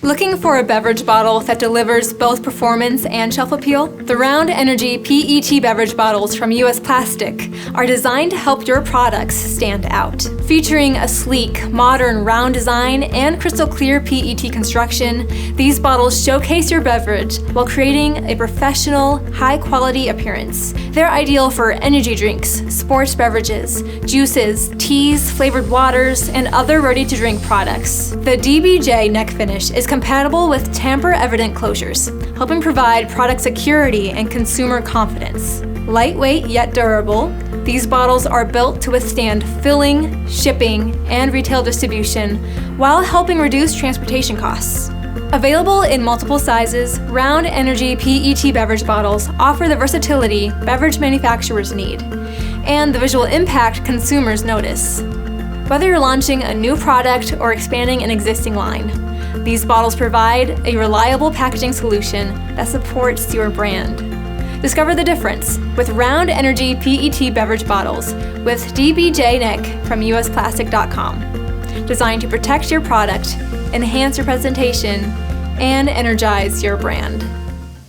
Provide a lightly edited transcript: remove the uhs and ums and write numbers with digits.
Looking for a beverage bottle that delivers both performance and shelf appeal? The Round Energy PET beverage bottles from US Plastic are designed to help your products stand out. Featuring a sleek, modern round design and crystal clear PET construction, these bottles showcase your beverage while creating a professional, high-quality appearance. They're ideal for energy drinks, sports beverages, juices, teas, flavored waters, and other ready-to-drink products. The DBJ neck finish is compatible with tamper-evident closures, helping provide product security and consumer confidence. Lightweight yet durable, these bottles are built to withstand filling, shipping, and retail distribution while helping reduce transportation costs. Available in multiple sizes, Round Energy PET beverage bottles offer the versatility beverage manufacturers need and the visual impact consumers notice. Whether you're launching a new product or expanding an existing line, these bottles provide a reliable packaging solution that supports your brand. Discover the difference with Round Energy PET beverage bottles with DBJ neck from usplastic.com. Designed to protect your product, enhance your presentation, and energize your brand.